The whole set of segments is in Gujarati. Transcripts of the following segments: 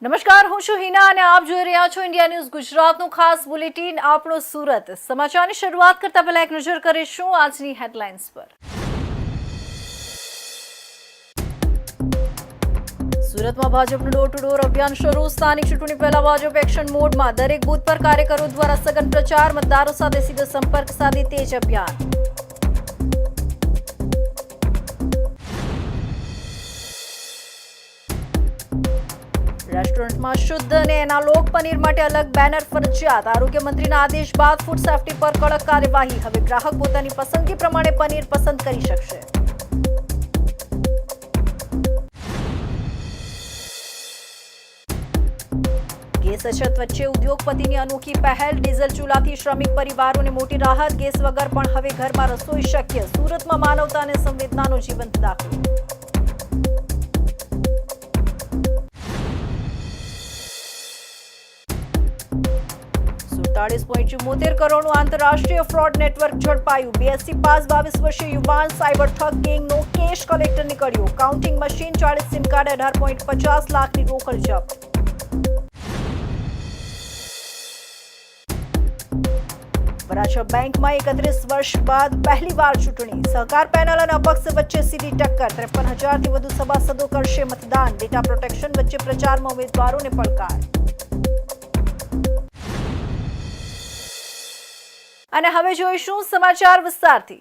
નમસ્કાર, હું છું હિના અને આપ જોઈ રહ્યા છો ઇન્ડિયા ન્યૂઝ ગુજરાતનું ખાસ બુલેટિન આપણો સુરત. સમાચારની શરૂઆત કરતા પહેલા એક નજર કરીશું આજની હેડલાઇન્સ પર. સુરતમાં ભાજપનું ડોર ટુ ડોર અભિયાન શરૂ. સ્થાનિક ચૂંટણી પહેલા ભાજપ એક્શન મોડમાં. દરેક બૂથ પર કાર્યકરો દ્વારા સઘન પ્રચાર. મતદારો સાથે સીધો સંપર્ક સાધી તેજ અભિયાન. રેસ્ટોરન્ટમાં શુદ્ધ અને એનાલોગ પનીર માટે અલગ બેનર ફરજિયાત. આરોગ્ય મંત્રીના આદેશ બાદ ફૂડ સેફ્ટી પર કડક કાર્યવાહી. હવે ગ્રાહક પોતાની પસંદગી પ્રમાણે પનીર પસંદ કરી શકશે. ગેસ અછત વચ્ચે ઉદ્યોગપતિની અનોખી પહેલ. ડીઝલ ચૂલાથી શ્રમિક પરિવારોને મોટી રાહત. ગેસ વગર પણ હવે ઘરમાં રસોઈ શક્ય. સુરતમાં માનવતા અને સંવેદનાનો જીવંત દાખલો. $47.74 કરોડનું આંતરરાષ્ટ્રીય ફ્રોડ નેટવર્ક ઝડપાયું. BSc પાસ 22 વર્ષીય યુવાન સાયબર ઠગ ગેંગનો કેશ કલેક્ટર નીકળ્યો. કાઉન્ટિંગ મશીન, 40 સિમ કાર્ડ, 18.50 લાખની રોકડ જપ્ત. વરાછા બેંકમાં 31 વર્ષ બાદ પહેલીવાર ચૂંટણી. સહકાર પેનલ અને અપક્ષ વચ્ચે સીધી ટક્કર. 53,000થી વધુ સભાસદો કરશે મતદાન. ડેટા પ્રોટેક્શન વચ્ચે પ્રચારમાં ઉમેદવારોને પડકાર. અને હવે જોઈશું સમાચાર વિસ્તારથી.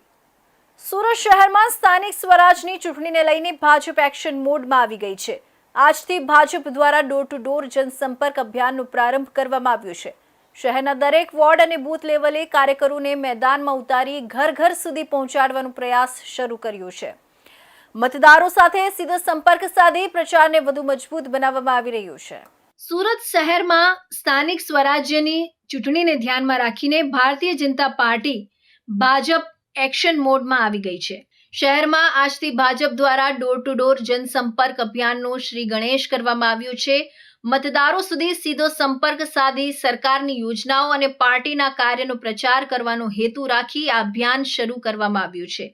સુરત શહેરમાં સ્થાનિક સ્વરાજની ચૂંટણીને લઈને ભાજપ એક્શન મોડમાં આવી ગઈ છે. આજથી ભાજપ દ્વારા ડોર ટુ ડોર જનસંપર્ક અભિયાનનો પ્રારંભ કરવામાં આવ્યો છે. શહેરના દરેક વોર્ડ અને બૂથ લેવલે કાર્યકરોને મેદાનમાં ઉતારી ઘર ઘર સુધી પહોંચાડવાનો પ્રયાસ શરૂ કર્યો છે. મતદારો સાથે સીધો સંપર્ક સાધી પ્રચારને વધુ મજબૂત બનાવવામાં આવી રહ્યો છે. સુરત શહેરમાં સ્થાનિક સ્વરાજ્યની ચૂંટણીને ધ્યાનમાં રાખીને ભારતીય જનતા પાર્ટી ભાજપ એક્શન મોડમાં આવી ગઈ છે. શહેરમાં આજથી ભાજપ દ્વારા ડોર ટુ ડોર જનસંપર્ક અભિયાનનો શ્રી ગણેશ કરવામાં આવ્યો છે. મતદારો સુધી સીધો સંપર્ક સાધી સરકારની યોજનાઓ અને પાર્ટીના કાર્યનો પ્રચાર કરવાનો હેતુ રાખી આ અભિયાન શરૂ કરવામાં આવ્યું છે.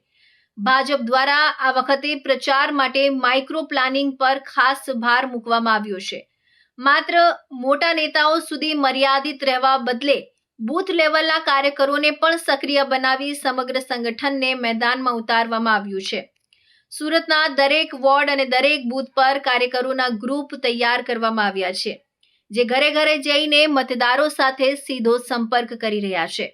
ભાજપ દ્વારા આ વખતે પ્રચાર માટે માઇક્રો પ્લાનિંગ પર ખાસ ભાર મૂકવામાં આવ્યો છે. માત્ર મોટા નેતાઓ સુધી મર્યાદિત રહેવા બદલે બૂથ લેવલના કાર્યકરોને પણ સક્રિય બનાવી સમગ્ર સંગઠનને મેદાનમાં ઉતારવામાં આવ્યું છે. સુરતના દરેક વોર્ડ અને દરેક બૂથ પર કાર્યકરોના ગ્રુપ તૈયાર કરવામાં આવ્યા છે, જે ઘરે ઘરે જઈને મતદારો સાથે સીધો સંપર્ક કરી રહ્યા છે.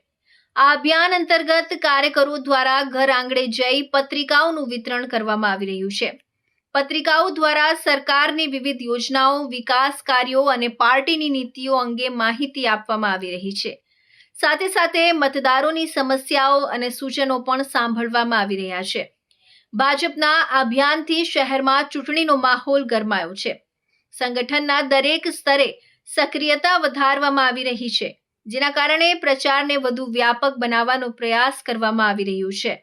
આ અભિયાન અંતર્ગત કાર્યકરો દ્વારા ઘર આંગણે જઈ પત્રિકાઓનું વિતરણ કરવામાં આવી રહ્યું છે. પત્રિકાઓ દ્વારા સરકારની વિવિધ યોજનાઓ, વિકાસ કાર્યો અને પાર્ટીની નીતિઓ અંગે માહિતી આપવામાં આવી રહી છે. સાથે સાથે મતદારોની સમસ્યાઓ અને સૂચનો પણ સાંભળવામાં આવી રહ્યા છે. ભાજપના આ અભિયાનથી શહેરમાં ચૂંટણીનો માહોલ ગરમાયો છે. સંગઠનના દરેક સ્તરે સક્રિયતા વધારવામાં આવી રહી છે, જેના કારણે પ્રચારને વધુ વ્યાપક બનાવવાનો પ્રયાસ કરવામાં આવી રહ્યો છે.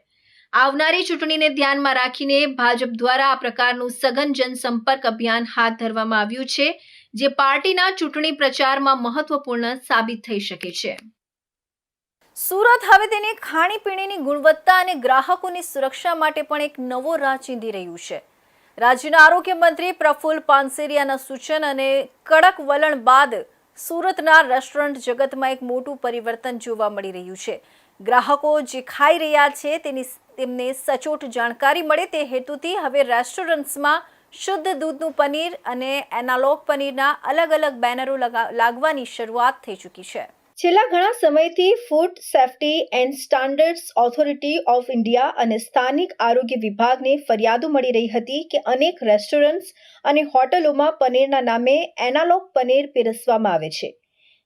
આવનારી ચૂંટણીને ધ્યાનમાં રાખીને ભાજપ દ્વારા આ પ્રકારનું સઘન જનસંપર્ક અભિયાન હાથ ધરવામાં આવ્યું છે, જે પાર્ટીના ચૂંટણી પ્રચારમાં મહત્વપૂર્ણ સાબિત થઈ શકે છે. સુરત હવે તેની ખાણીપીણીની ગુણવત્તા અને ગ્રાહકોની સુરક્ષા માટે પણ એક નવો રાહ ચીંધી રહ્યું છે. રાજ્યના આરોગ્ય મંત્રી પ્રફુલ્લ પાનસેરિયાના સૂચન અને કડક વલણ બાદ સુરતના રેસ્ટોરન્ટ જગતમાં એક મોટું પરિવર્તન જોવા મળી રહ્યું છે. ગ્રાહકો જે ખાઈ રહ્યા છે તેમને સચોટ જાણકારી મળે તે હેતુથી હવે રેસ્ટોરન્ટ્સમાં શુદ્ધ દૂધનું પનીર અને એનાલોગ પનીરના અલગ અલગ બેનરો લાગવાની શરૂઆત થઈ ચૂકી છે. છેલ્લા ઘણા સમયથી food safety and standards authority of India અને સ્થાનિક આરોગ્ય વિભાગને ફરિયાદો મળી રહી હતી કે અનેક રેસ્ટોરન્ટ્સ અને હોટલોમાં પનીરના નામે એનાલોગ પનીર પીરસવામાં આવે છે.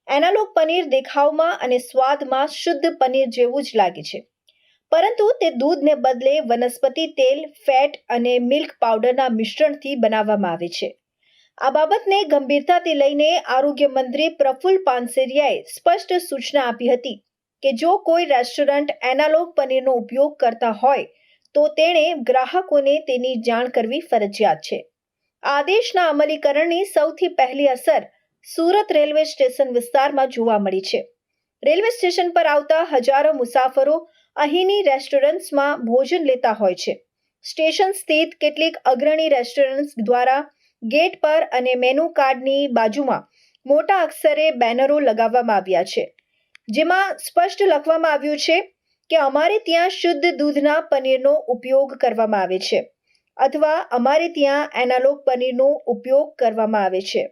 એનાલોગ પનીર દેખાવમાં અને સ્વાદમાં શુદ્ધ પનીર જેવું જ લાગે છે, પરંતુ તે દૂધને બદલે વનસ્પતિ તેલ, ફેટ અને મિલ્ક પાવડરના મિશ્રણથી બનાવવામાં આવે છે. આ બાબતને ગંભીરતાથી લઈને આરોગ્ય મંત્રી પ્રફુલ્લ પાનસેરિયાએ સ્પષ્ટ સૂચના આપી હતી કે જો કોઈ રેસ્ટોરન્ટ એનાલોગ પનીરનો ઉપયોગ કરતા હોય તો તેણે ગ્રાહકોને તેની જાણ કરવી ફરજિયાત છે. આદેશના અમલીકરણની સૌથી પહેલી અસર સુરત રેલવે સ્ટેશન વિસ્તારમાં જોવા મળી છે. રેલવે સ્ટેશન પર આવતા હજારો મુસાફરો અહીંની રેસ્ટોરન્ટ્સમાં ભોજન લેતા હોય છે. સ્ટેશન સ્થિત કેટલીક અગ્રણી રેસ્ટોરન્ટ્સ દ્વારા ગેટ પર અને મેનુ કાર્ડની બાજુમાં મોટા અક્ષરે બેનરો લગાવવામાં આવ્યા છે, જેમાં સ્પષ્ટ લખવામાં આવ્યું છે કે અમારે ત્યાં શુદ્ધ દૂધના પનીરનો ઉપયોગ કરવામાં આવે છે અથવા અમારે ત્યાં એનાલોગ પનીરનો ઉપયોગ કરવામાં આવે છે.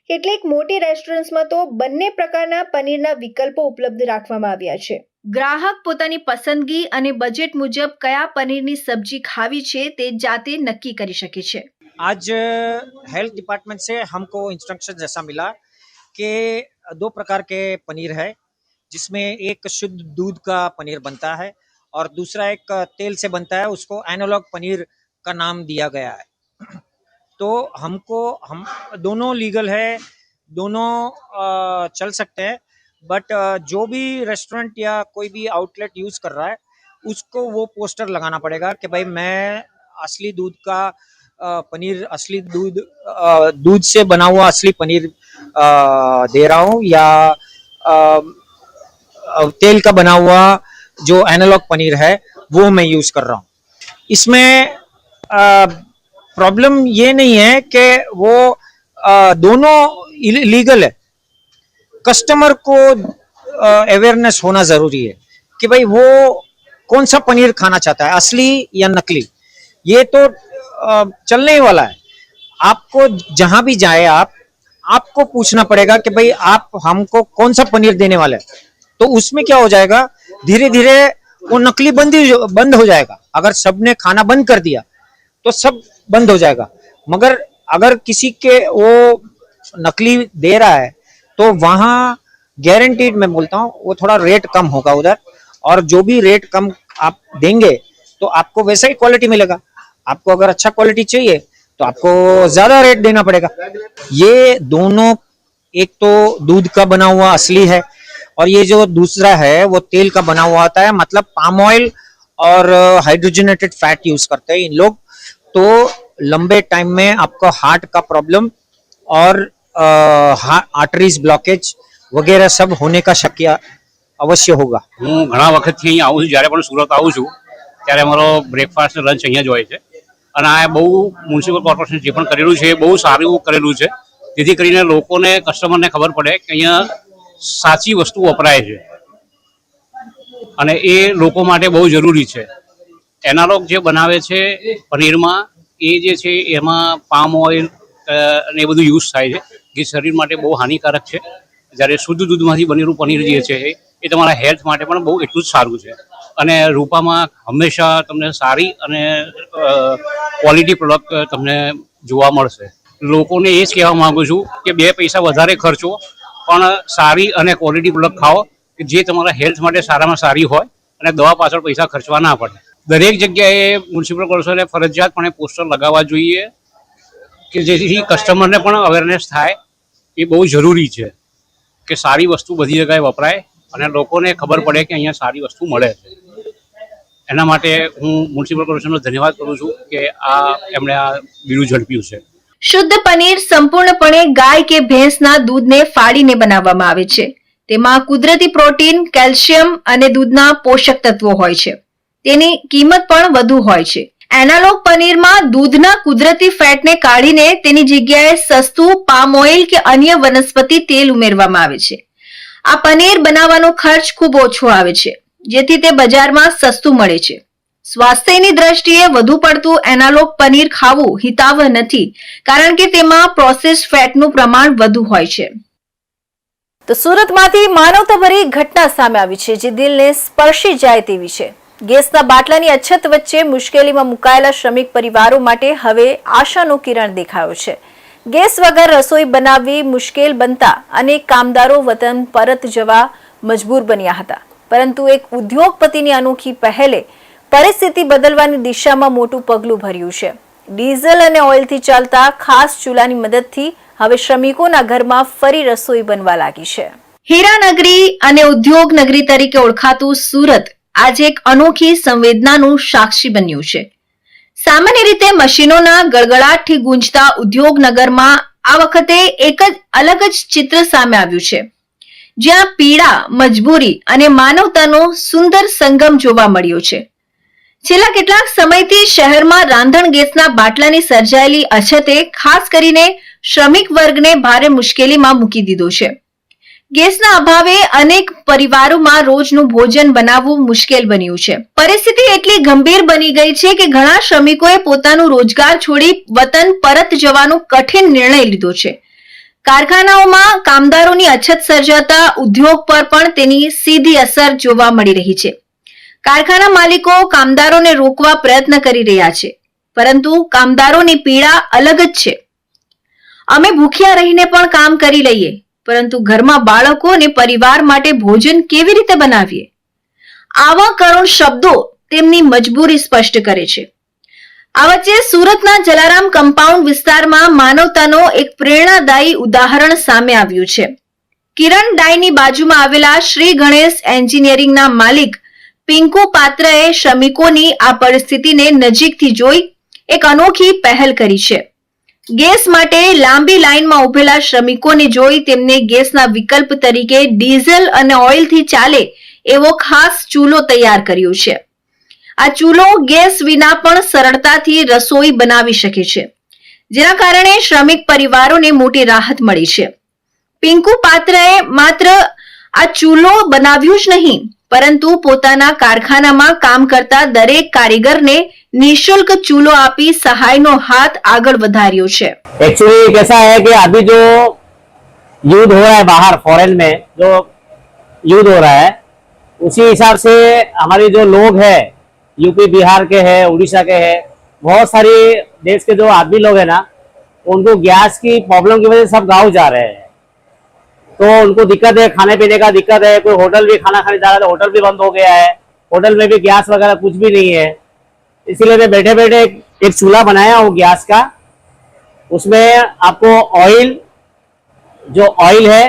કેટલીક મોટી રેસ્ટોરન્ટ્સમાં તો બંને પ્રકારના પનીરના વિકલ્પો ઉપલબ્ધ રાખવામાં આવ્યા છે. ગ્રાહક પોતાની પસંદગી અને બજેટ મુજબ કયા પનીરની સબ્જી ખાવી છે તે જાતે નક્કી કરી શકે છે. आज हेल्थ डिपार्टमेंट से हमको इंस्ट्रक्शन ऐसा मिला कि 2 प्रकार के पनीर है, जिसमें एक शुद्ध दूध का पनीर बनता है और दूसरा एक तेल से बनता है, उसको एनालॉग पनीर का नाम दिया गया है. तो हमको हम दोनों लीगल है, दोनों चल सकते हैं, बट जो भी रेस्टोरेंट या कोई भी आउटलेट यूज़ कर रहा है उसको वो पोस्टर लगाना पड़ेगा कि भाई मैं असली दूध का पनीर, असली दूध से बना हुआ असली पनीर दे रहा हूँ या तेल का बना हुआ जो एनालॉग पनीर है वो मैं यूज़ कर रहा हूँ. इसमें प्रॉब्लम ये नहीं है कि वो दोनों लीगल है. कस्टमर को अवेयरनेस होना ज़रूरी है कि भाई वो कौन सा पनीर खाना चाहता है, असली या नकली. ये तो चलने ही वाला है. आपको जहां भी जाए आपको पूछना पड़ेगा कि भाई आप हमको कौन सा पनीर देने वाले हैं. तो उसमें क्या हो जाएगा, धीरे धीरे वो नकली बंद हो जाएगा. अगर सबने खाना बंद कर दिया तो सब बंद हो जाएगा. मगर अगर किसी के वो नकली दे रहा है तो वहाँ गारंटीड मैं बोलता हूँ वो थोड़ा रेट कम होगा उधर, और जो भी रेट कम आप देंगे तो आपको वैसा ही क्वालिटी मिलेगा. आपको अगर अच्छा क्वालिटी चाहिए तो आपको ज्यादा रेट देना पड़ेगा. ये दोनों, एक तो दूध का बना हुआ असली है और ये जो दूसरा है वो तेल का बना हुआ आता है, मतलब पाम ऑयल और हाइड्रोजनेटेड फैट यूज करते हैं इन लोग. तो लंबे टाइम में आपको हार्ट का प्रॉब्लम और आर्टरीज ब्लॉकेज वगैरह सब होने का शक्य अवश्य होगा. હું ઘણા વખતથી અહીં આવું છું, જ્યારે પણ સુરત આવું છું ત્યારે અમારો બ્રેકફાસ્ટ લંચ અહીંયા જ હોય છે. અને આ બહુ મ્યુનિસિપલ કોર્પોરેશન જે પણ કરેલું છે એ બહુ સારું કરેલું છે, જેથી કરીને લોકોને, કસ્ટમરને ખબર પડે કે અહીંયા સાચી વસ્તુ વપરાય છે અને એ લોકો માટે બહુ જરૂરી છે. એનાલોગ જે બનાવે છે પનીરમાં એ જે છે એમાં પામ ઓઇલ અને એ બધું યુઝ થાય છે, જે શરીર માટે બહુ હાનિકારક છે. જ્યારે શુદ્ધ દૂધમાંથી બનેલું પનીર જે છે એ તમારા હેલ્થ માટે પણ બહુ એટલું જ સારું છે. અને રૂપામાં હંમેશા તમને સારી અને ક્વોલિટી પ્રોડક્ટ તમને જોવા મળશે. લોકોને એ જ કહેવા માગું છું કે 2 પૈસા વધારે ખર્ચો પણ સારી અને ક્વોલિટી પ્રોડક્ટ ખાઓ કે જે તમારા હેલ્થ માટે સારામાં સારી હોય અને દવા પાછળ પૈસા ખર્ચવા ના પડે. દરેક જગ્યાએ મ્યુનિસિપલ કોર્પોરેશને ફરજિયાતપણે પોસ્ટર લગાવવા જોઈએ કે જેથી કસ્ટમરને પણ અવેરનેસ થાય. એ બહુ જરૂરી છે કે સારી વસ્તુ બધી જગ્યાએ વપરાય અને લોકોને ખબર પડે કે અહીંયા સારી વસ્તુ મળે છે. એના માટે હું મ્યુનિસિપલ કોર્પોરેશનનો ધન્યવાદ કરું છું કે એમણે આ બીડું ઝડપ્યું છે. શુદ્ધ પનીર સંપૂર્ણપણે ગાય કે ભેંસના દૂધને ફાડીને બનાવવામાં આવે છે. તેમાં કુદરતી પ્રોટીન, કેલ્શિયમ અને દૂધના પોષક તત્વો હોય છે. તેની કિંમત પણ વધુ હોય છે. એનાલોગ પનીરમાં દૂધના કુદરતી ફેટને કાઢીને તેની જગ્યાએ સસ્તું પામ ઓઇલ કે અન્ય વનસ્પતિ તેલ ઉમેરવામાં આવે છે. આ પનીર બનાવવાનો ખર્ચ ખૂબ ઓછો આવે છે, જેથી તે બજારમાં સસ્તું મળે છે. સ્વાસ્થ્યની દ્રષ્ટિએ વધુ પડતું એનાલોગ પનીર ખાવું હિતાવહ નથી, કારણ કે તેમાં પ્રોસેસ્ડ ફેટનું પ્રમાણ વધુ હોય છે. તો સુરતમાંથી માનવતાભરી ઘટના સામે આવી છે જે દિલને સ્પર્શી જાય તેવી છે. ગેસના બાટલાની અછત વચ્ચે મુશ્કેલીમાં મુકાયેલા શ્રમિક પરિવારો માટે હવે આશાનો કિરણ દેખાયો છે. ગેસ વગર રસોઈ બનાવવી મુશ્કેલ બનતા અનેક કામદારો વતન પરત જવા મજબૂર બન્યા હતા, પરંતુ એક ઉદ્યોગપતિની અનોખી પહેલે પરિસ્થિતિ બદલવાની દિશામાં મોટું પગલું ભર્યું છે. ડીઝલ અને ઓઇલથી ચાલતા ખાસ ચૂલાની મદદથી હવે શ્રમિકોના ઘરમાં ફરી રસોઈ બનવા લાગી છે. હીરાનગરી અને ઉદ્યોગ નગરી તરીકે ઓળખાતું સુરત આજે એક અનોખી સંવેદનાનું સાક્ષી બન્યું છે. સામાન્ય રીતે મશીનોના ગળગળાટથી ગુંજતા ઉદ્યોગનગરમાં આ વખતે એક અલગ જ ચિત્ર સામે આવ્યું છે, જ્યાં પીડા, મજબૂરી અને માનવતાનો સુંદર સંગમ જોવા મળ્યો છે. છેલ્લા કેટલાક સમયથી શહેરમાં રાંધણ ગેસના બાટલાની સર્જાયેલી અછતે ખાસ કરીને શ્રમિક વર્ગને ભારે મુશ્કેલીમાં મૂકી દીધો છે. ગેસના અભાવે અનેક પરિવારોમાં રોજનું ભોજન બનાવવું મુશ્કેલ બન્યું છે. પરિસ્થિતિ એટલી ગંભીર બની ગઈ છે કે ઘણા શ્રમિકોએ પોતાનું રોજગાર છોડી વતન પરત જવાનો કઠિન નિર્ણય લીધો છે. કારખાનાઓમાં કામદારોની અછત સર્જાતા ઉદ્યોગ પર પણ તેની સીધી અસર જોવા મળી રહી છે. કારખાના માલિકો કામદારોને રોકવા પ્રયત્ન કરી રહ્યા છે, પરંતુ કામદારોની પીડા અલગ જ છે. અમે ભૂખ્યા રહીને પણ કામ કરી લઈએ, પરંતુ ઘરમાં બાળકો અને પરિવાર માટે ભોજન કેવી રીતે બનાવીએ? આવા કરુણ શબ્દો તેમની મજબૂરી સ્પષ્ટ કરે છે. આ વચ્ચે સુરતના જલારામ કમ્પાઉન્ડ વિસ્તારમાં માનવતાનો એક પ્રેરણાદાયી ઉદાહરણ સામે આવ્યું છે. કિરણ ડાયની બાજુમાં આવેલા શ્રી ગણેશ એન્જિનિયરિંગના માલિક પિંકુ પાત્રએ શ્રમિકોની આ પરિસ્થિતિને નજીકથી જોઈ એક અનોખી પહેલ કરી છે. ગેસ માટે લાંબી લાઈનમાં ઉભેલા શ્રમિકોને જોઈ તેમને ગેસના વિકલ્પ તરીકે ડીઝલ અને ઓઇલથી ચાલે એવો ખાસ ચૂલો તૈયાર કર્યો છે. આ ચૂલો ગેસ વિના પણ સરળતાથી રસોઈ બનાવી શકે છે, જેના કારણે શ્રમિક પરિવારોને મોટી રાહત મળી છે. પિંકુ પાત્રએ માત્ર આ ચૂલો બનાવ્યું જ નહીં, પરંતુ પોતાના કારખાનામાં કામ કરતા દરેક કારીગરને निःशुल्क चूल्हो आपी सहायनो हाथ आगळ वधार्यो छे. एक्चुअली कैसा है कि अभी जो युद्ध हो रहा है बाहर फॉरेन में, जो युद्ध हो रहा है उसी हिसाब से हमारे जो लोग हैं यूपी बिहार के हैं, उड़ीसा के हैं, बहुत सारी देश के जो आदमी लोग हैं ना, उनको गैस की प्रॉब्लम की वजह से सब गाँव जा रहे हैं. तो उनको दिक्कत है, खाने पीने का दिक्कत है. कोई होटल भी खाना खाने जा रहा है, होटल भी बंद हो गया है, होटल में भी गैस वगैरह कुछ भी नहीं है. इसीलिए मैं बैठे बैठे एक चूल्हा बनाया हूँ गैस का. उसमें आपको ऑयल, जो ऑयल है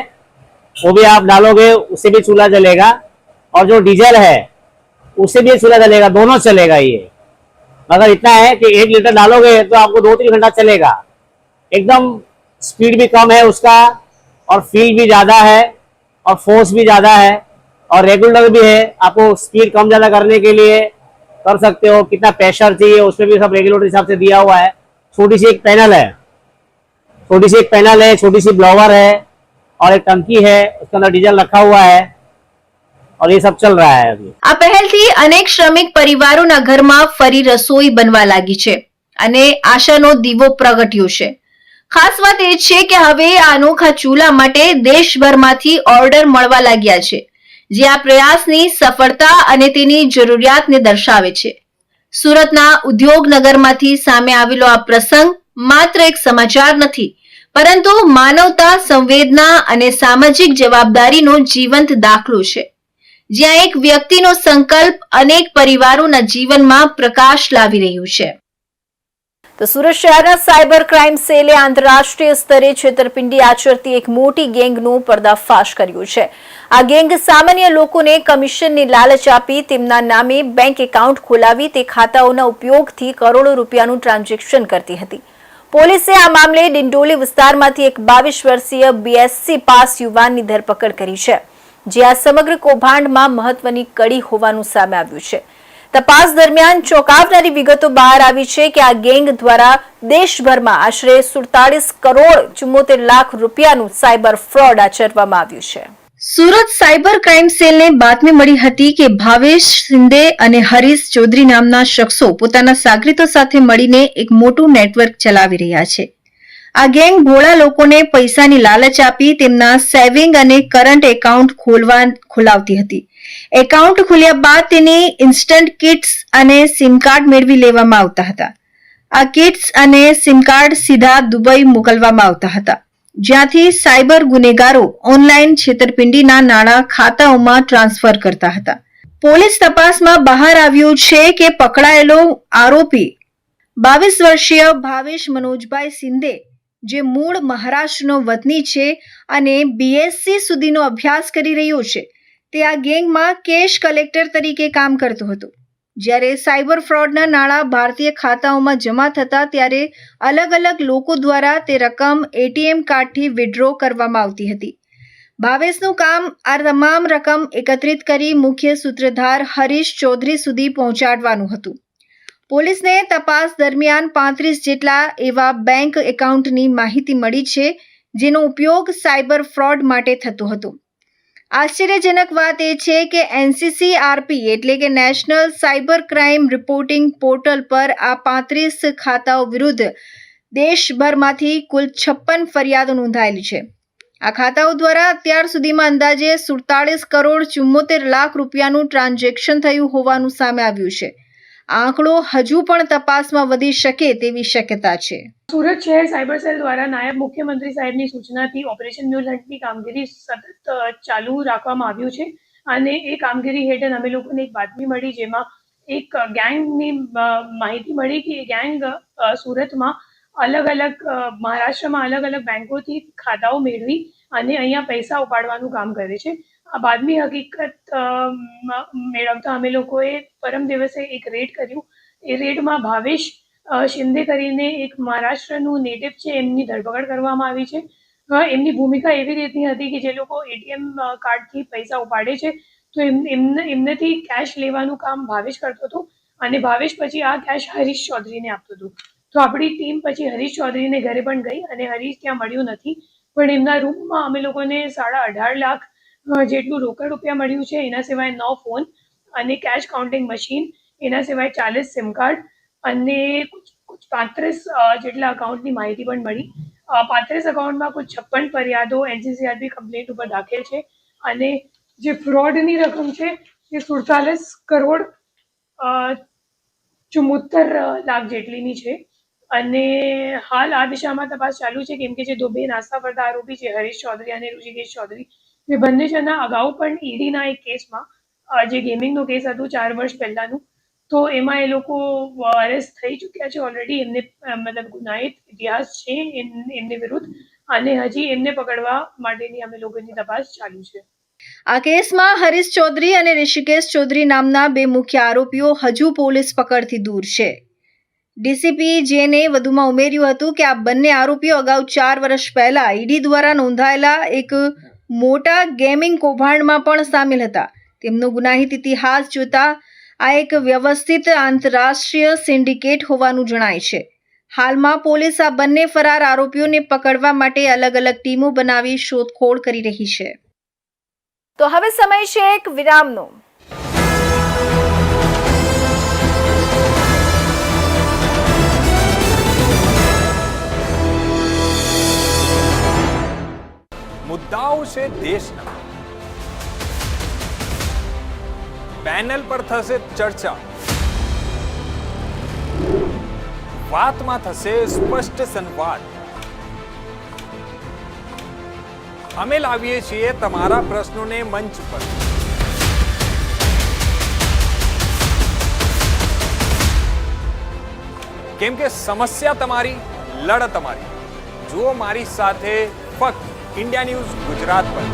वो भी आप डालोगे उससे भी चूल्हा जलेगा, और जो डीजल है उससे भी चूल्हा जलेगा, दोनों चलेगा ये. मगर इतना है कि 1 लीटर डालोगे तो आपको 2-3 घंटा चलेगा. एकदम स्पीड भी कम है उसका, और फील भी ज़्यादा है, और फोर्स भी ज़्यादा है, और रेगुलर भी है. आपको स्पीड कम ज़्यादा करने के लिए कर सकते हो. कितना प्रेशर चाहिए उसमें भी सब रेगुलेटर हिसाब से दिया हुआ है. छोटी सी एक पैनल है, छोटी सी ब्लोवर है, और एक टंकी है, उसके अंदर डीजल रखा हुआ है, और ये सब चल रहा है अभी. આ પહેલથી અનેક શ્રમિક પરિવારોના ઘરમાં ફરી રસોઈ બનવા લાગી છે અને આશાનો દીવો પ્રગટ્યો છે. ખાસ વાત એ છે કે હવે આ અનોખા ચૂલા માટે દેશભરમાંથી ઓર્ડર મળવા લાગ્યા છે, જે આ પ્રયાસની સફળતા અને તેની જરૂરિયાતને દર્શાવે છે. સુરતના ઉદ્યોગનગરમાંથી સામે આવેલો આ પ્રસંગ માત્ર એક સમાચાર નથી, પરંતુ માનવતા, સંવેદના અને સામાજિક જવાબદારીનો જીવંત દાખલો છે, જ્યાં એક વ્યક્તિનો સંકલ્પ અનેક પરિવારોના જીવનમાં પ્રકાશ લાવી રહ્યું છે. તો સુરત શહેરના સાયબર ક્રાઇમ સેલે આંતરરાષ્ટ્રીય સ્તરે છેતરપિંડી આચરતી એક મોટી ગેંગનો પર્દાફાશ કર્યો છે. આ ગેંગ સામાન્ય લોકોને કમિશનની લાલચ આપી તેમના નામે બેંક એકાઉન્ટ ખોલાવી તે ખાતાઓના ઉપયોગથી કરોડો રૂપિયાનું ટ્રાન્ઝેક્શન કરતી હતી. પોલીસે આ મામલે ડિંડોલી વિસ્તારમાંથી એક 22 વર્ષીય BSc પાસ યુવાનની ધરપકડ કરી છે, જે આ સમગ્ર કૌભાંડમાં મહત્વની કડી હોવાનું સામે આવ્યું છે. તપાસ દરમિયાન ચોંકાવનારી વિગતો બહાર આવી છે કે આ ગેંગ દ્વારા દેશભરમાં આશરે 47 કરોડ 74 લાખ રૂપિયાનું સાયબર ફ્રોડ આચરવામાં આવ્યું છે. સુરત સાયબર ક્રાઇમ સેલને બાતમી મળી હતી કે ભાવેશ શિંદે અને હરીશ ચૌધરી નામના શખ્સો પોતાના સાગરીતો સાથે મળીને એક મોટું નેટવર્ક ચલાવી રહ્યા છે. આ ગેંગ ભોળા લોકોને પૈસાની લાલચ આપી તેમના સેવિંગ અને કરંટ એકાઉન્ટ ખોલાવતી હતી. એકાઉન્ટ ખોલ્યા બાદ તેની ઇન્સ્ટન્ટ કિટ્સ અને સિમ કાર્ડ મેળવી લેવામાં આવતા હતા. આ કિટ્સ અને સિમ કાર્ડ સીધા દુબઈ મોકલવામાં આવતા હતા, જ્યાંથી સાયબર ગુનેગારો ઓનલાઈન છેતરપિંડીના નાણાં ખાતાઓમાં ટ્રાન્સફર કરતા હતા. પોલીસ તપાસમાં બહાર આવ્યું છે કે પકડાયેલો આરોપી 22 વર્ષીય ભાવેશ મનોજભાઈ શિંદે, જે મૂળ મહારાષ્ટ્રનો વતની છે અને BSc સુધીનો અભ્યાસ કરી રહ્યો છે, તે આ ગેંગમાં કેશ કલેક્ટર તરીકે કામ કરતો હતો. જ્યારે સાયબર ફ્રોડના નાણાં ભારતીય ખાતાઓમાં જમા થતા ત્યારે અલગ અલગ લોકો દ્વારા તે રકમ ATM કાર્ડથી વિડ્રો કરવામાં આવતી હતી. ભાવેશનું કામ આ તમામ રકમ એકત્રિત કરી મુખ્ય સૂત્રધાર હરીશ ચૌધરી સુધી પહોંચાડવાનું હતું. પોલીસને તપાસ દરમિયાન 35 જેટલા એવા બેંક એકાઉન્ટની માહિતી મળી છે જેનો ઉપયોગ સાયબર ફ્રોડ માટે થતો હતો. આશ્ચર્યજનક વાત એ છે કે NCCRP એટલે કે national cyber crime reporting portal પર આ 35 ખાતાઓ વિરુદ્ધ દેશભરમાંથી કુલ 56 ફરિયાદો નોંધાયેલી છે. આ ખાતાઓ દ્વારા અત્યાર સુધીમાં અંદાજે 47 કરોડ 74 લાખ રૂપિયાનું ટ્રાન્ઝેક્શન થયું હોવાનું સામે આવ્યું છે. આ આંકડો હજુ પણ તપાસમાં વધી શકે તેવી શક્યતા છે. સુરત શહેર સાયબર સેલ દ્વારા નાયબ મુખ્યમંત્રી સાહેબની સૂચનાથી ઓપરેશન મ્યુલ હન્ટની કામગીરી સતત ચાલુ રાખવામાં આવ્યું છે અને એ કામગીરી હેઠળ અમે લોકોને એક બાતમી મળી જેમાં એક ગેંગની માહિતી મળી કે એ ગેંગ સુરતમાં અલગ અલગ મહારાષ્ટ્રમાં અલગ અલગ બેંકોથી ખાતાઓ મેળવી અને અહીંયા પૈસા ઉપાડવાનું કામ કરે છે. આ બાદની હકીકત મેળવતા અમે લોકોએ પરમ દિવસે એક રેડ કર્યું. એ રેડમાં ભાવેશ શિંદે કરીને એક મહારાષ્ટ્રનું નેટિવ છે એમની ધરપકડ કરવામાં આવી છે. એમની ભૂમિકા એવી રીતની હતી કે જે લોકો ATM કાર્ડથી પૈસા ઉપાડે છે તો એમનેથી કેશ લેવાનું કામ ભાવેશ કરતો હતો અને ભાવેશ પછી આ કેશ હરીશ ચૌધરીને આપતો હતો. તો આપણી ટીમ પછી હરીશ ચૌધરીને ઘરે પણ ગઈ અને હરીશ ત્યાં મળ્યું નથી, પણ એમના રૂમમાં અમે લોકોને 18.5 લાખ જેટલું રોકડ રૂપિયા મળ્યું છે. એના સિવાય 9 ફોન અને કેશ કાઉન્ટિંગ મશીન, એના સિવાય 40 સિમ કાર્ડ અને કુછ 35 જેટલા અકાઉન્ટની માહિતી પણ મળી. 35 અકાઉન્ટમાં કુછ 56 ફરિયાદો NCCRP કમ્પ્લેન્ટ ઉપર દાખલ છે અને જે ફ્રોડની રકમ છે એ 47 કરોડ 74 લાખ જેટલીની છે અને હાલ આ દિશામાં તપાસ ચાલુ છે કેમ કે જે બે નાસ્તા ફરતા આરોપી છે હરીશ ચૌધરી અને ઋષિકેશ ચૌધરી એ બંને જણા અગાઉ પણ ઈડીના એક કેસમાં જે ગેમિંગનો કેસ હતું 4 વર્ષ પહેલાનું, તો એમાં એ લોકો અરેસ્ટ થઈ ચૂક્યા છે ઓલરેડી. એમને મતલબ ગુનાહિત ઇતિહાસ છે એમની વિરુદ્ધ અને હજી એમને પકડવા માટેની અમે લોકોની તપાસ ચાલુ છે. આ કેસમાં હરીશ ચૌધરી અને ઋષિકેશ ચૌધરી નામના બે મુખ્ય આરોપીઓ હજુ પોલીસ પકડથી દૂર છે. ડીસીપી જેને વધુમાં ઉમેર્યું હતું કે આ બંને આરોપીઓ અગાઉ 4 વર્ષ પહેલા ઈડી દ્વારા નોંધાયેલા એક મોટા ગેમિંગ કૌભાંડમાં પણ સામેલ હતા. તેમનો ગુનાહિત ઇતિહાસ જોતા આ એક વ્યવસ્થિત આંતરરાષ્ટ્રીય સિન્ડિકેટ હોવાનું જણાય છે. હાલમાં પોલીસ આ બંને ફરાર આરોપીઓને પકડવા માટે અલગ અલગ ટીમો બનાવી શોધખોળ કરી રહી છે. તો હવે સમય છે એક વિરામનો. મુદ્દાઓ છે દેશના, પેનલ પર થશે ચર્ચા, વાતમાં થશે સ્પષ્ટ સંવાદ. અમે લાવીએ છીએ તમારા પ્રશ્નોને મંચ પર. કેમ કે સમસ્યા તમારી, લડત તમારી. જુઓ મારી સાથે ફક્ત इंडिया न्यूज गुजरात पर.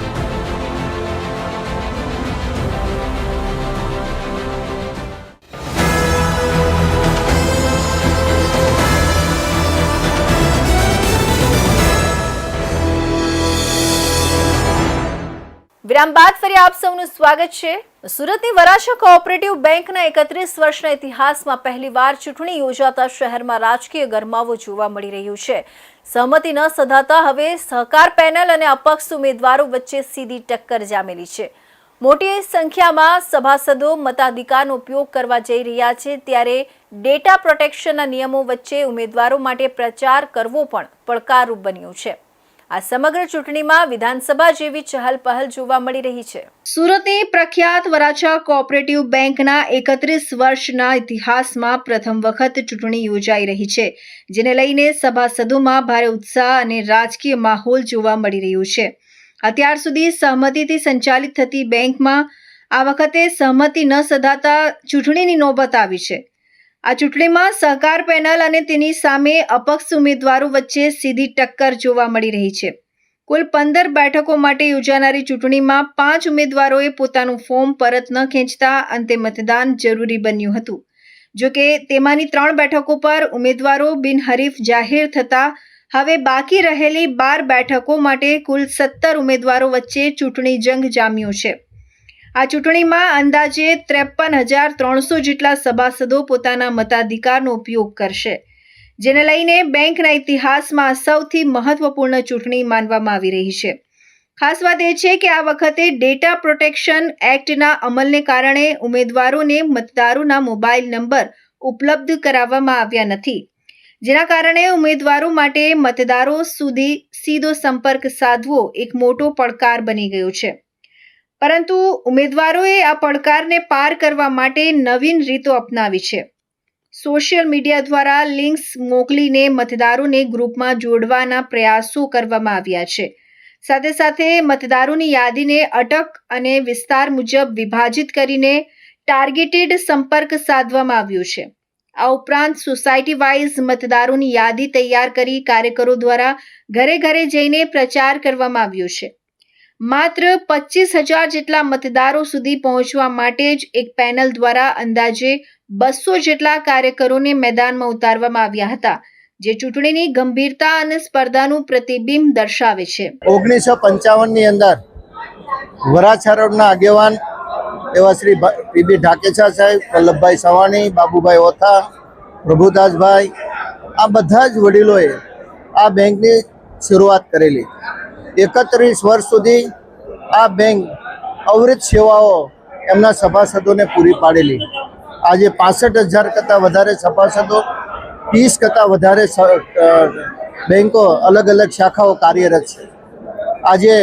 વિરામ બાદ ફરી આપ સૌનું સ્વાગત છે. સુરતની વરાછા કોઓપરેટિવ બેંકના 31 વર્ષના ઇતિહાસમાં પહેલીવાર ચૂંટણી યોજાતા શહેરમાં રાજકીય ગરમાવો જોવા મળી રહ્યું છે. સહમતિ ન સધાતા હવે સહકાર પેનલ અને અપક્ષ ઉમેદવારો વચ્ચે સીધી ટક્કર જામેલી છે. મોટી સંખ્યામાં સભાસદો મતાધિકારનો ઉપયોગ કરવા જઈ રહ્યા છે ત્યારે ડેટા પ્રોટેક્શનના નિયમો વચ્ચે ઉમેદવારો માટે પ્રચાર કરવો પણ પડકારરૂપ બન્યું છે. આ સમગ્ર ચૂંટણીમાં વિધાનસભા જેવી ચહલપહલ જોવા મળી રહી છે. સુરતની પ્રખ્યાત વરાછા કોઓપરેટિવ બેંકના 31 વર્ષના ઇતિહાસમાં પ્રથમ વખત ચૂંટણી યોજાઈ રહી છે, જેને લઈને સભાસદોમાં ભારે ઉત્સાહ અને રાજકીય માહોલ જોવા મળી રહ્યો છે. અત્યાર સુધી સહમતિથી સંચાલિત થતી બેંકમાં આ વખતે સહમતિ ન સધાતા ચૂંટણીની નોબત આવી છે. આ ચૂંટણીમાં સહકાર પેનલ અને તેની સામે અપક્ષ ઉમેદવારો વચ્ચે સીધી ટક્કર જોવા મળી રહી છે. કુલ 15 બેઠકો માટે યોજાનારી ચૂંટણીમાં 5 ઉમેદવારોએ પોતાનું ફોર્મ પરત ન ખેંચતા અંતે મતદાન જરૂરી બન્યું હતું. જો કે તેમાંની 3 બેઠકો પર ઉમેદવારો બિનહરીફ જાહેર થતા હવે બાકી રહેલી 12 બેઠકો માટે કુલ 17 ઉમેદવારો વચ્ચે ચૂંટણી જંગ જામ્યો છે. આ ચૂંટણીમાં અંદાજે 53,300 જેટલા સભાસદો પોતાના મતાધિકારનો ઉપયોગ કરશે, જેને લઈને બેંકના ઇતિહાસમાં સૌથી મહત્વપૂર્ણ ચૂંટણી માનવામાં આવી રહી છે. ખાસ વાત એ છે કે આ વખતે ડેટા પ્રોટેક્શન એક્ટના અમલને કારણે ઉમેદવારોને મતદારોના મોબાઈલ નંબર ઉપલબ્ધ કરાવવામાં આવ્યા નથી, જેના કારણે ઉમેદવારો માટે મતદારો સુધી સીધો સંપર્ક સાધવો એક મોટો પડકાર બની ગયો છે. પરંતુ ઉમેદવારોએ આ પડકારને પાર કરવા માટે નવીન રીતો અપનાવી છે. સોશિયલ મીડિયા દ્વારા લિંક્સ મોકલીને મતદારોને ગ્રુપમાં જોડવાના પ્રયાસો કરવામાં આવ્યા છે. સાથે સાથે મતદારોની યાદીને અટક અને વિસ્તાર મુજબ વિભાજિત કરીને ટાર્ગેટેડ સંપર્ક સાધવામાં આવ્યો છે. આ ઉપરાંત સોસાયટી વાઇઝ મતદારોની યાદી તૈયાર કરી કાર્યકરો દ્વારા ઘરે ઘરે જઈને પ્રચાર કરવામાં આવ્યો છે. માત્ર 25,000 જેટલા મતદારો સુધી પહોંચવા માટે જ એક પેનલ દ્વારા અંદાજે 200 જેટલા કાર્યકરોને મેદાનમાં ઉતારવામાં આવ્યા હતા, જે ચૂંટણીની ગંભીરતા અને સ્પર્ધાનું પ્રતિબિંબ દર્શાવે છે. 1955ની અંદર વરાછા રોડના આગેવાન એવા શ્રી પીબી ઢાકેચા સાહેબ, વલ્લભભાઈ સવાણી, બાબુભાઈ ઓથા, પ્રભુદાસભાઈ, આ બધા જ વડીલોએ આ બેંકની શરૂઆત કરેલી. 31 વર્ષ સુધી આ બેંક અવિરત સેવાઓ એમના સભાસદોને પૂરી પાડેલી. આજે 65,000 કરતાં વધારે સભાસદો, 30 કરતાં વધારે બેંકો અલગ અલગ શાખાઓ કાર્યરત છે. આજે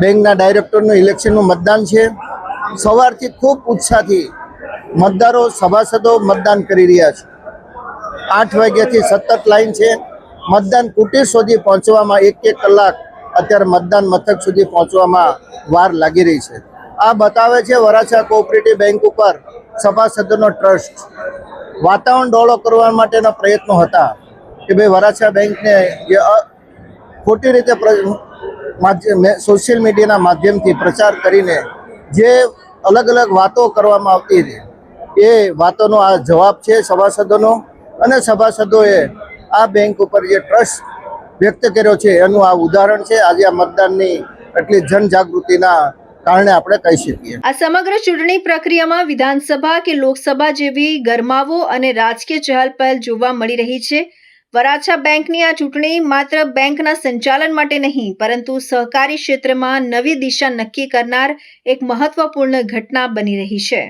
બેંકના ડાયરેક્ટરનું ઇલેક્શનનું મતદાન છે. સવારથી ખૂબ ઉત્સાહથી મતદારો, સભાસદો મતદાન કરી રહ્યા છે. 8 વાગ્યાથી સતત લાઈન છે. મતદાન કુટીર સુધી પહોંચવામાં 1 કલાક અત્યારે મતદાન મથક સુધી પહોંચવામાં વાર લાગી રહી છે. આ બતાવે છે વરાછા કોઓપરેટિવ બેંક ઉપર સભાસદોનો ટ્રસ્ટ. વાતાવરણ ડોળો કરવા માટેના પ્રયત્નો હતા કે ભાઈ વરાછા બેંકને જે ખોટી રીતે સોશિયલ મીડિયાના માધ્યમથી પ્રચાર કરીને જે અલગ અલગ વાતો કરવામાં આવતી હતી, એ વાતોનો આ જવાબ છે સભાસદોનો. અને સભાસદોએ આ બેંક ઉપર જે ટ્રસ્ટ વ્યક્ત કર્યો છે એનું આ ઉદાહરણ છે. આજે આ મતદાનની એટલી જનજાગૃતિના કારણે આપણે કહી શકીએ. આ સમગ્ર ચૂંટણી પ્રક્રિયામાં વિધાનસભા કે લોકસભા જેવી ગરમાવો અને રાજકીય ચહલપહલ જોવા મળી રહી છે. વરાછા બેંકની આ ચૂંટણી માત્ર બેંકના સંચાલન માટે નહીં, પરંતુ સહકારી ક્ષેત્રમાં નવી દિશા નક્કી કરનાર એક મહત્વપૂર્ણ ઘટના બની રહી છે.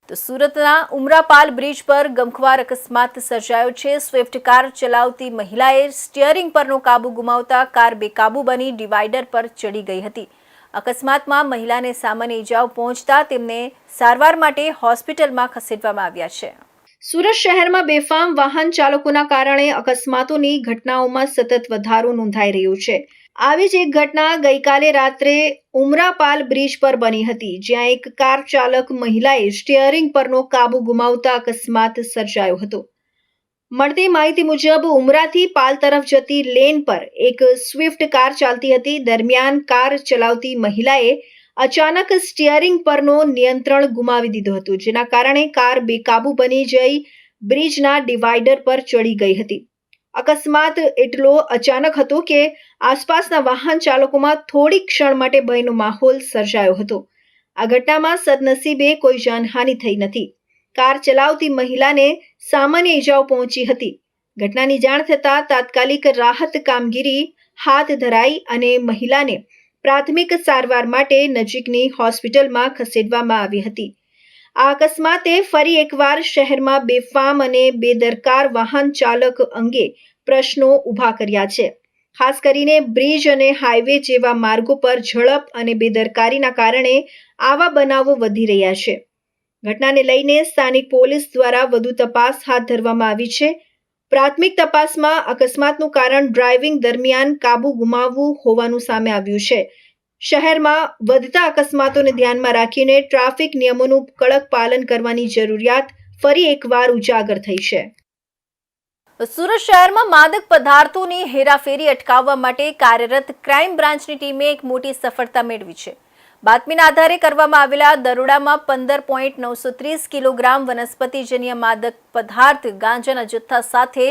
તો સુરતના ઉમરાપાલ બ્રિજ પર ગમખ્વાર અકસ્માત સર્જાયો છે. સ્વિફ્ટ કાર ચલાવતી મહિલાએ સ્ટીયરિંગ પરનો કાબુ ગુમાવતા કાર બેકાબુ બની ડિવાઈડર પર ચડી ગઈ હતી. અકસ્માતમાં મહિલાને સામાન્ય ઈજાઓ પહોંચતા તેમને સારવાર માટે હોસ્પિટલમાં ખસેડવામાં આવ્યા છે. સુરત શહેરમાં બેફામ વાહન ચાલકોના કારણે અકસ્માતોની ઘટનાઓમાં સતત વધારો નોંધાઈ રહ્યો છે. આવી જ એક ઘટના ગઈકાલે રાત્રે ઉમરાપાલ બ્રિજ પર બની હતી, જ્યાં એક કાર ચાલક મહિલાએ સ્ટીયરિંગ પરનો કાબુ ગુમાવતા અકસ્માત સર્જાયો હતો. મળતી માહિતી મુજબ ઉમરાથી પાલ તરફ જતી લેન પર એક સ્વિફ્ટ કાર ચાલતી હતી. દરમિયાન કાર ચલાવતી મહિલાએ અચાનક સ્ટીયરિંગ પરનો નિયંત્રણ ગુમાવી દીધો હતો, જેના કારણે કાર બેકાબુ બની જઈ બ્રિજના ડિવાઈડર પર ચડી ગઈ હતી. અકસ્માત એટલો અચાનક હતો કે આસપાસના વાહન ચાલકોમાં થોડી ક્ષણ માટે ભયનો માહોલ સર્જાયો હતો. આ ઘટનામાં સદનસીબે કોઈ જાનહાનિ થઈ નથી. કાર ચલાવતી મહિલાને સામાન્ય ઈજાઓ પહોંચી હતી. ઘટનાની જાણ થતાં તાત્કાલિક રાહત કામગીરી હાથ ધરાઈ અને મહિલાને પ્રાથમિક સારવાર માટે નજીકની હોસ્પિટલમાં ખસેડવામાં આવી હતી. આ અકસ્માતે ફરી એકવાર શહેરમાં બેફામ અને બેદરકાર વાહન ચાલક અંગે પ્રશ્નો ઊભા કર્યા છે. ખાસ કરીને બ્રિજ અને હાઈવે જેવા માર્ગો પર ઝડપ અને બેદરકારીના કારણે આવા બનાવો વધી રહ્યા છે. ઘટનાને લઈને સ્થાનિક પોલીસ દ્વારા વધુ તપાસ હાથ ધરવામાં આવી છે. પ્રાથમિક તપાસમાં અકસ્માતનું કારણ ડ્રાઇવિંગ દરમિયાન કાબુ ગુમાવવું હોવાનું સામે આવ્યું છે. શહેરમાં વધતા અકસ્માતોને ધ્યાનમાં રાખીને ટ્રાફિક નિયમોનું કડક પાલન કરવાની જરૂરિયાત ફરી એકવાર ઉજાગર થઈ છે. સુરત શહેરમાં માદક પદાર્થોની હેરાફેરી અટકાવવા માટે કાર્યરત ક્રાઇમ બ્રાન્ચની ટીમે એક મોટી સફળતા મેળવી છે. બાતમીના આધારે કરવામાં આવેલા દરોડામાં 15.930 કિલોગ્રામ વનસ્પતિજન્ય માદક પદાર્થ ગાંજાના જથ્થા સાથે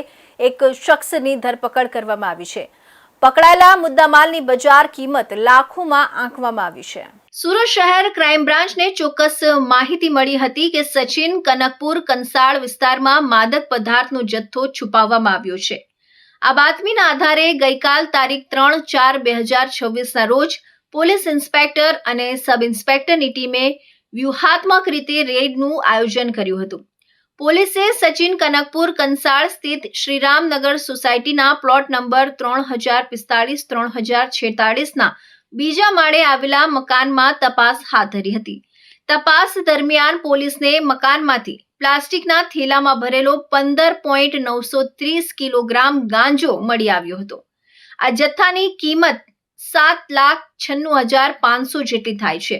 એક શખ્સની ધરપકડ કરવામાં આવી છે. પકડાયેલા મુદ્દામાલની બજાર કિંમત લાખોમાં આંકવામાં આવી છે. સુરત શહેર ક્રાઇમ બ્રાન્ચને ચોક્કસ માહિતી મળી હતી કે સચિન કનકપુર કંસાળ વિસ્તારમાં માદક પદાર્થનો જથ્થો છુપાવવામાં આવ્યો છે. આ બાતમીના આધારે ગઈકાલ તારીખ 3/4/2026ના રોજ પોલીસ ઇન્સ્પેક્ટર અને સબ ઇન્સ્પેક્ટરની ટીમે વ્યૂહાત્મક રીતે રેડનું આયોજન કર્યું હતું. પોલીસે સચિન કનકપુર કંસાળ સ્થિત શ્રીરામનગર સોસાયટીના પ્લોટ નંબર 3045-3046ના બીજા માળે આવેલા મકાનમાં તપાસ હાથ ધરી હતી. તપાસ દરમિયાન પોલીસને મકાનમાંથી પ્લાસ્ટિકના થેલામાં ભરેલો 15.930 કિલોગ્રામ ગાંજો મળી આવ્યો હતો. આ જથ્થાની કિંમત 7,96,500 જેટલી થાય છે.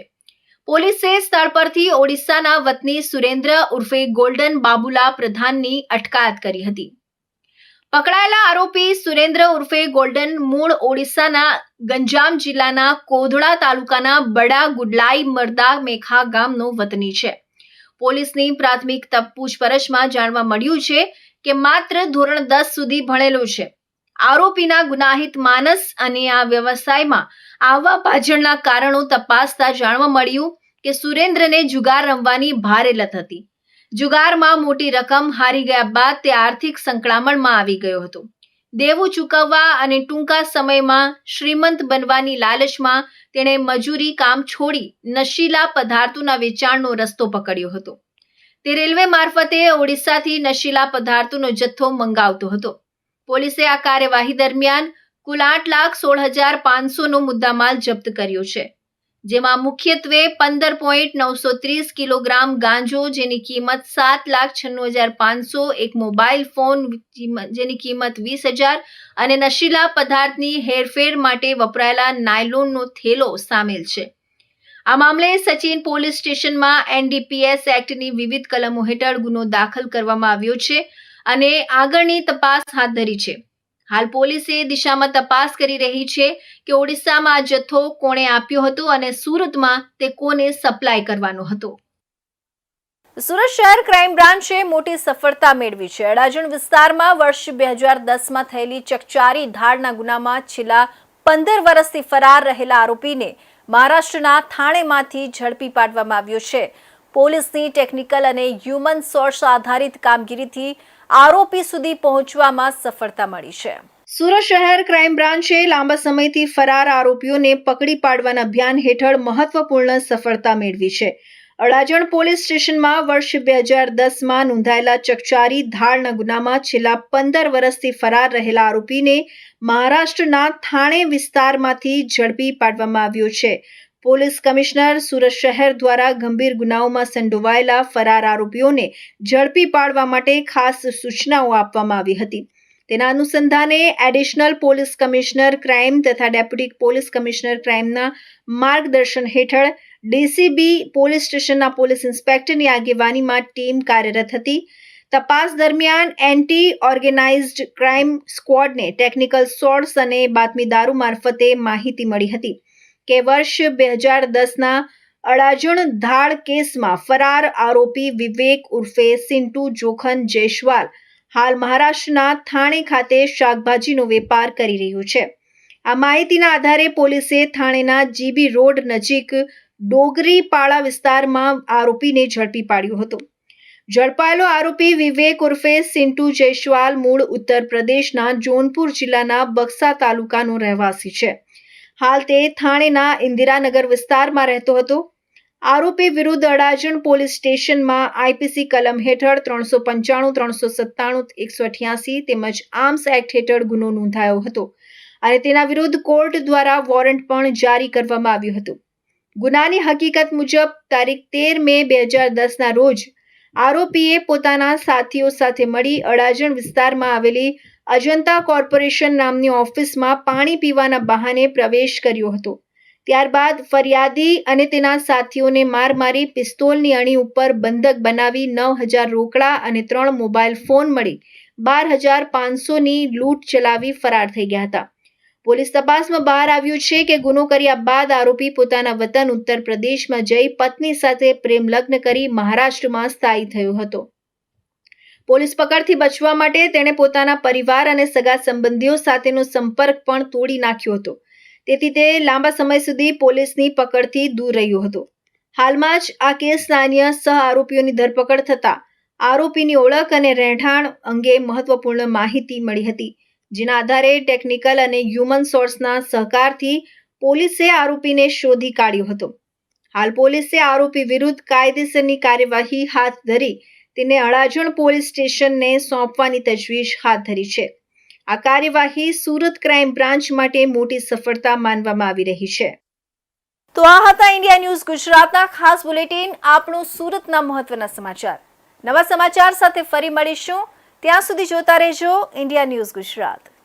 પોલીસે સ્થળ પરથી ઓડિશાના વતની સુરેન્દ્ર ઉર્ફે ગોલ્ડન બાબુલા પ્રધાનની અટકાયત કરી હતી. પકડાયેલા આરોપી સુરેન્દ્ર ઉર્ફે ગોલ્ડન મૂળ ઓડિશાના ગંજામ જિલ્લાના કોધડા તાલુકાના બડા ગુડલાઈ મરદા મેખા ગામનો વતની છે. પોલીસની પ્રાથમિક પૂછપરછમાં જાણવા મળ્યું છે કે માત્ર ધોરણ 10 સુધી ભણેલો છે. આરોપીના ગુનાહિત માનસ અને આ વ્યવસાયમાં આવવા પાછળના કારણો તપાસતા જાણવા મળ્યું કે સુરેન્દ્રને જુગાર રમવાની ભારે લત હતી. જુગારમાં મોટી રકમ હારી ગયા બાદ તે આર્થિક સંકળામણમાં આવી ગયો હતો. દેવું ચૂકવવા અને ટૂંકા સમયમાં શ્રીમંત બનવાની લાલચમાં તેણે મજૂરી કામ છોડી નશીલા પદાર્થોના વેચાણનો રસ્તો પકડ્યો હતો. તે રેલવે મારફતે ઓડિશાથી નશીલા પદાર્થોનો જથ્થો મંગાવતો હતો. પોલીસે આ કાર્યવાહી દરમિયાન કુલ 8,16,500નો મુદ્દામાલ જપ્ત કર્યો છે, જેમાં મુખ્યત્વે 15.930 કિલોગ્રામ ગાંજો જેની કિંમત 7,96,500, એક મોબાઈલ ફોન જેની કિંમત 20,000 અને નશીલા પદાર્થની હેરફેર માટે વપરાયેલા નાયલોનનો થેલો સામેલ છે. આ મામલે સચિન પોલીસ સ્ટેશનમાં NDPS એક્ટની વિવિધ કલમો હેઠળ ગુનો દાખલ કરવામાં આવ્યો છે અને આગળની તપાસ હાથ ધરી છે. હાલ પોલીસ એ દિશામાં તપાસ કરી રહી છે કે ઓડિશામાં આ જથ્થો કોણે આપ્યો હતો અને સુરતમાં તે કોને સપ્લાય કરવાનો હતો. સુરત શહેર ક્રાઇમ બ્રાન્ચે મોટી સફળતા મેળવી છે. અડાજણ વિસ્તારમાં વર્ષ 2010માં થયેલી ચકચારી ધાડના ગુનામાં છેલ્લા 15 વર્ષથી ફરાર રહેલા આરોપીને મહારાષ્ટ્રના થાણેમાંથી ઝડપી પાડવામાં આવ્યો છે. પોલીસની ટેકનિકલ અને હ્યુમન સોર્સ આધારિત કામગીરીથી આરોપી સુધી પહોંચવામાં સફળતા મળી છે. સુરત શહેર ક્રાઇમ બ્રાન્ચે લાંબા સમયથી ફરાર આરોપીઓને પકડી પાડવાના અભિયાન હેઠળ મહત્વપૂર્ણ સફળતા મેળવી છે. અડાજણ પોલીસ સ્ટેશનમાં વર્ષ 2010માં નોંધાયેલા ચકચારી ધાડના ગુનામાં છેલ્લા 15 વર્ષથી ફરાર રહેલા આરોપીને મહારાષ્ટ્રના થાણે વિસ્તારમાંથી ઝડપી પાડવામાં આવ્યો છે. પોલીસ કમિશનર સુરત શહેર દ્વારા ગંભીર ગુનાઓમાં સંડોવાયેલા ફરાર આરોપીઓને ઝડપી પાડવા માટે ખાસ સૂચનાઓ આપવામાં આવી હતી. તેના અનુસંધાને એડિશનલ પોલીસ કમિશનર ક્રાઇમ તથા ડેપ્યુટી પોલીસ કમિશનર ક્રાઇમના માર્ગદર્શન હેઠળ ડીસીબી પોલીસ સ્ટેશનના પોલીસ ઇન્સ્પેક્ટરની આગેવાનીમાં ટીમ કાર્યરત હતી. તપાસ દરમિયાન એન્ટી ઓર્ગેનાઇઝડ ક્રાઇમ સ્ક્વોડને ટેકનિકલ સોર્સ અને બાતમીદારો મારફતે માહિતી મળી હતી કે વર્ષ 2010ના અડાજણ ધાડ કેસમાં ફરાર આરોપી વિવેક ઉર્ફે સિન્ટુ જોખન જયસ્વાલ હાલ મહારાષ્ટ્રના થાણે ખાતે શાકભાજીનો વેપાર કરી રહ્યો છે. આ માહિતીના આધારે પોલીસે થાણેના જીબી રોડ નજીક ડોગરીપાળા વિસ્તારમાં આરોપીને ઝડપી પાડ્યો હતો. ઝડપાયેલો આરોપી વિવેક ઉર્ફે સિન્ટુ જયસ્વાલ મૂળ ઉત્તર પ્રદેશના જોનપુર જિલ્લાના બક્સા તાલુકાનો રહેવાસી છે. હાલ તે થાણેના ઇન્દિરાનગર વિસ્તારમાં રહેતો હતો. આરોપી વિરુદ્ધ અડાજણ પોલીસ સ્ટેશનમાં આઈપીસી કલમ હેઠળ 395, 397, 188 તેમજ આર્મ્સ એક્ટ હેઠળ ગુનો નોંધાયો હતો અને તેના વિરુદ્ધ કોર્ટ દ્વારા વોરંટ પણ જારી કરવામાં આવ્યું હતું. ગુનાની હકીકત મુજબ તારીખ 13 મે 2010ના રોજ આરોપીએ પોતાના સાથીઓ સાથે મળી અડાજણ વિસ્તારમાં આવેલી અજંતા કોર્પોરેશન નામની ઓફિસમાં પાણી પીવાના બહાને પ્રવેશ કર્યો હતો. ત્યારબાદ ફરિયાદી અને તેના સાથીઓને માર મારી પિસ્તોલની અણી ઉપર બંધક બનાવી 9,000 રોકડા અને 3 મોબાઈલ ફોન મળી 12,500ની લૂંટ ચલાવી ફરાર થઈ ગયા હતા. પોલીસ તપાસમાં બહાર આવ્યું છે કે ગુનો કર્યા બાદ આરોપી પોતાના વતન ઉત્તર પ્રદેશમાં જઈ પત્ની સાથે પ્રેમ લગ્ન કરી મહારાષ્ટ્રમાં સ્થાયી થયો હતો. પોલીસ પકડથી બચવા માટે તેણે પોતાના પરિવાર અને સગા સંબંધીઓ સાથેનો સંપર્ક પણ તોડી નાખ્યો હતો. તેથી તે લાંબા સમય સુધી પોલીસની પકડથી દૂર રહ્યો હતો. હાલમાં જ આ કેસના અન્ય સહ આરોપીઓની ધરપકડ થતા આરોપીની ઓળખ અને રહેઠાણ અંગે મહત્વપૂર્ણ માહિતી મળી હતી, જેના આધારે ટેકનિકલ અને હ્યુમન સોર્સના સહકારથી પોલીસે આરોપીને શોધી કાઢ્યો હતો. હાલ પોલીસે આરોપી વિરુદ્ધ કાયદેસરની કાર્યવાહી હાથ ધરી તેને અડાજણ પોલીસ સ્ટેશનને સોંપવાની તજવીજ હાથ ધરી છે. આ કાર્યવાહી સુરત ક્રાઇમ બ્રાન્ચ માટે મોટી સફળતા માનવામાં આવી રહી છે. તો આ હતા ઇન્ડિયા ન્યૂઝ ગુજરાતના ખાસ બુલેટિન, આપણું સુરતના મહત્વના સમાચાર. નવા સમાચાર સાથે ફરી મળીશું. ત્યાં સુધી જોતા રહેજો ઇન્ડિયા ન્યૂઝ ગુજરાત.